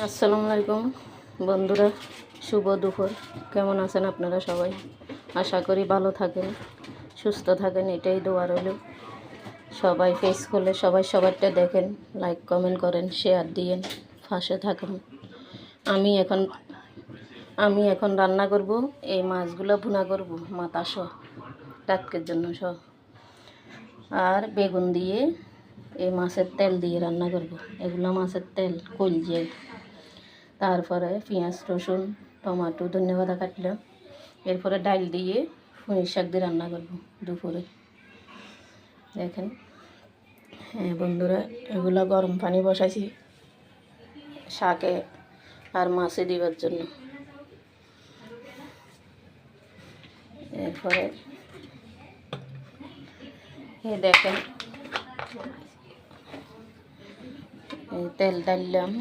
আসসালামু আলাইকুম বন্ধুরা, শুভ দুপুর। কেমন আছেন আপনারা সবাই? আশা করি ভালো থাকেন, সুস্থ থাকেন, এটাই দোয়া রইল। সবাই ফেস করলে সবাই সবারটা দেখেন, লাইক কমেন্ট করেন, শেয়ার দিয়েন, পাশে থাকেন। আমি এখন রান্না করব, এই মাছগুলো ভুনা করব, মাথা সহ, টাটকের জন্য সহ, আর বেগুন দিয়ে এই মাছের তেল দিয়ে রান্না করব। এগুলো মাছের তেল কলজে, তারপরে পেঁয়াজ রসুন টমেটো ধন্যবাদ কাটলাম। এরপরে ডাল দিয়ে পুঁই শাক দিয়ে রান্না করব দুপুরে। দেখেন, হ্যাঁ বন্ধুরা, এগুলো গরম পানি বসাইছি শাকে আর মাছে দিবার জন্য। এরপরে দেখেন, তেল ডাললাম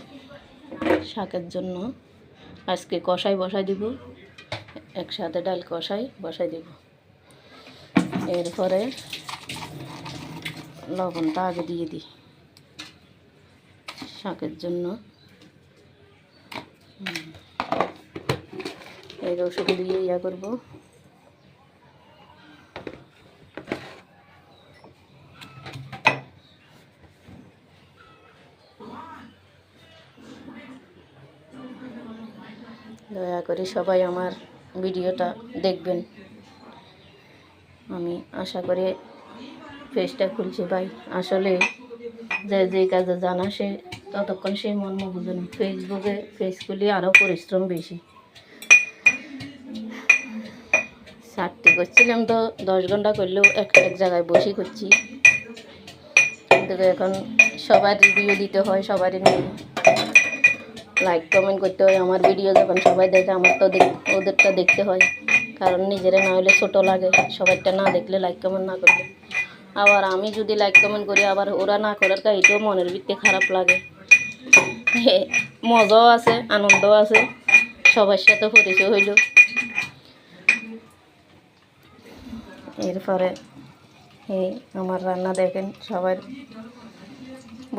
শাকের জন্য। আজকে কষাই বসাই দিব, একসাথে ডাল কষাই বসাই দিব। এরপরে লবণটা আগে দিয়ে দিই শাকের জন্য। এই রসুন দিয়ে ইয়া করব। দয়া করে সবাই আমার ভিডিওটা দেখবেন। আমি আশা করি পেজটা খুলছি ভাই, আসলে যে কাজে জানা সে ততক্ষণ সে মর্ম বুঝে না। ফেসবুকে পেজ খুলি আরও পরিশ্রম বেশি। চারটে করছিলাম তো 10 ঘন্টা করলেও এক জায়গায় বসে করছি, কিন্তু এখন সবার রিভিউ দিতে হয়, সবারই নিয়ে লাইক কমেন্ট করতে হয়। আমার ভিডিও যখন সবাই দেখে আমার তো ওদেরটা দেখতে হয়, কারণ নিজেরা না হলে ছোটো লাগে সবাইটা না দেখলে, লাইক কমেন্ট না করলে। আবার আমি যদি লাইক কমেন্ট করি আবার ওরা না করার কা, এটাও মনের ভিত্তি খারাপ লাগে। মজাও আছে, আনন্দও আছে, সবার সাথে পরিচয় হইল। এরপরে এই আমার রান্না দেখেন, সবার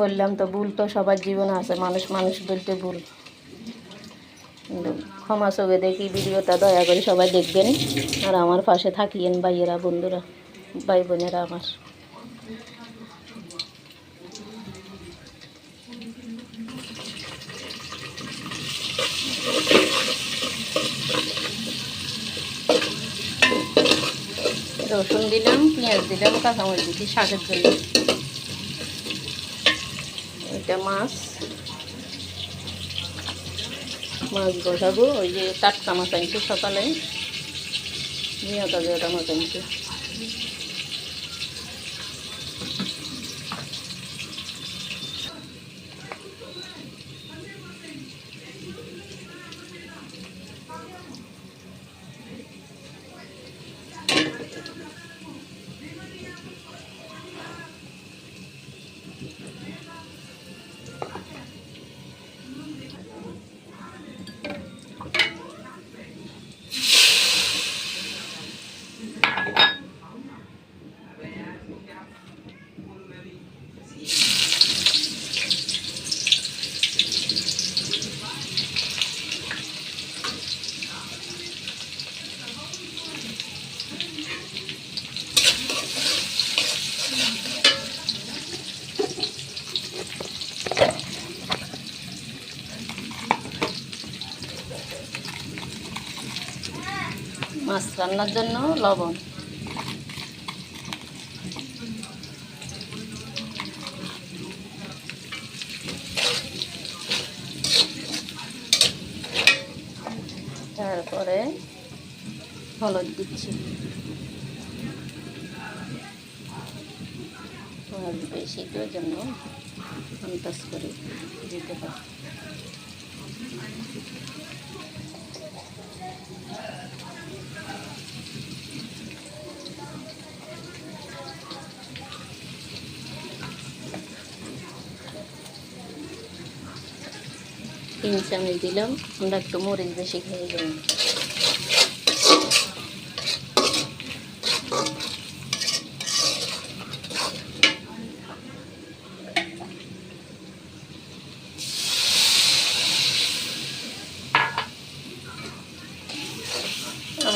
বললাম তো ভুল তো সবার জীবনে আছে, মানুষ বলতে ভুল। ক্ষমা চোখে দেখি ভিডিওটা দয়া করে সবাই দেখবেন, আর আমার পাশে থাকিয়েন ভাইয়েরা, বন্ধুরা, ভাই বোনেরা আমার। রসুন দিলাম, পেঁয়াজ দিলাম, কাঁচামরিচ দিচ্ছি শাকের জন্য। এটা মাছ বসাবো। ওই যে টাটকা মাছ আনছি সকালে, তাজা মাছ আনছি। মাছ রান্নার জন্য লবণ, তারপরে হলুদ দিচ্ছি। হলুদ বেশি তো জন্য আন্দাজ করে দিতে হয়। তিন চামচ দিলাম, আমরা একটু মরিচ বেশি খেয়ে যাই।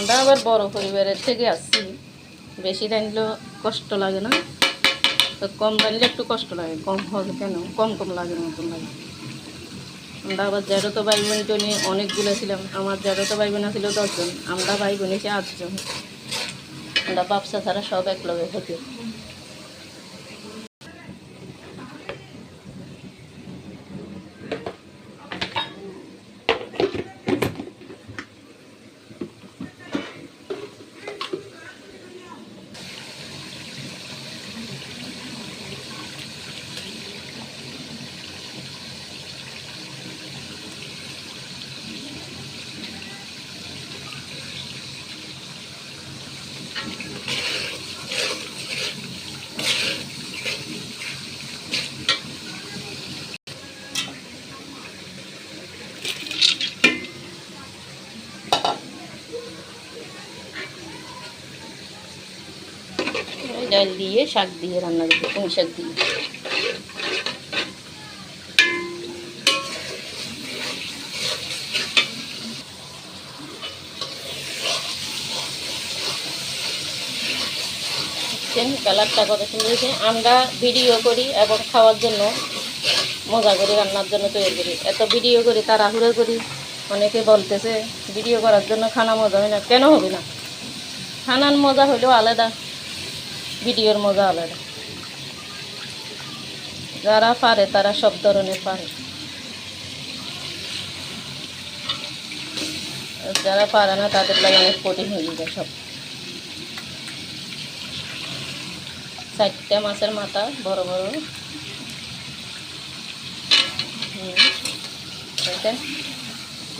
আমরা আবার বড় পরিবারের থেকে আসছি, বেশি রাঁধলেও কষ্ট লাগে না, তো কম রাঁধলে একটু কষ্ট লাগে, কম হবে কেন, কম কম লাগে মতন লাগে। আমরা আবার জ্যাঠতো ভাই বোন নিয়ে অনেকগুলো ছিলাম, আমার জ্যাঠতো ভাই বোন ছিল 10 জন, আমরা ভাই বোন এসে 8 জন, আমরা ব্যবসা ছাড়া সব এক লগে হতো। ডাল দিয়ে শাক দিয়ে রান্না করবো, পুঁই শাক দিয়ে। কালারটা কত সুন্দর হয়েছে। আমরা ভিডিও করি এবং খাওয়ার জন্য, মজা করি, রান্নার জন্য তৈরি করি। এত ভিডিও করি, তাড়াহুড়ো করি। অনেকে বলতেছে ভিডিও করার জন্য খানা মজা হয় না। কেন হবে না? খানার মজা হলেও আলাদা, ভিডিওর মজা আলাদা। যারা পারে তারা সব ধরনের পারে, যারা পারে না তাদের লাগে অনেক কঠিন হয়ে যায় সব। 4টে মাছের মাথা বড় বড়,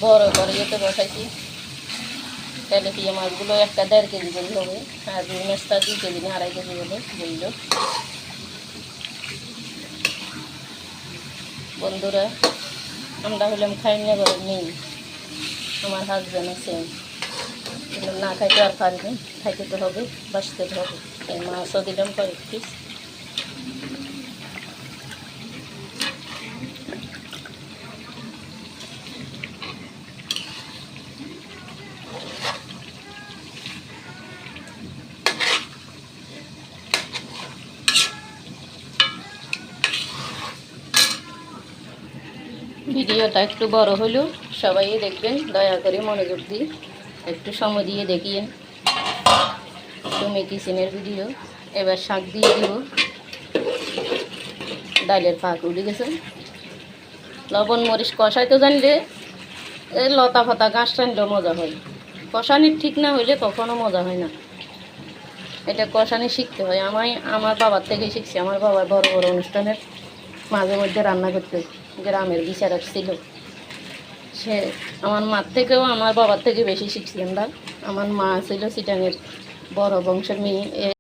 বড় করে যেতে বসাইছি। তেলাপিয়া মাছগুলো একটা 1.5 কেজি করে হবে, আর রুই মাছটা 2 কেজি না 2.5 কেজি হবে বলল। বন্ধুরা, আমরা হলাম খাইনা ঘরের মেয়ে, আমার হাজব্যান্ড আছে, না খাইতে আর পারিনি, খাইতে তো হবে, বাঁচতে তো হবে। এই মাছও দিলাম কয়েক পিস। ভিডিওটা একটু বড় হলেও সবাই দেখবেন, দয়া করে মনোযোগ দিয়ে একটু সময় দিয়ে দেখিয়ে। তুমি কিচেনের ভিডিও। এবার শাক দিয়ে দিব, ডালের পাক উঠে গেছে। লবণ মরিচ কষাই তো জানলে এই লতা ফাতা গাছ টানলেও মজা হয়, কষানির ঠিক না হইলে কখনো মজা হয় না। এটা কষানি শিখতে হয়। আমার বাবার থেকেই শিখছি। আমার বাবার বড় বড় অনুষ্ঠানের মাঝে মধ্যে রান্না করতে গ্রামের বিচারক ছিল, সে আমার মার থেকেও আমার বাবার থেকে বেশি শিখছি আমরা। আমার মা ছিল চিটাঙের বড় বংশের মেয়ে।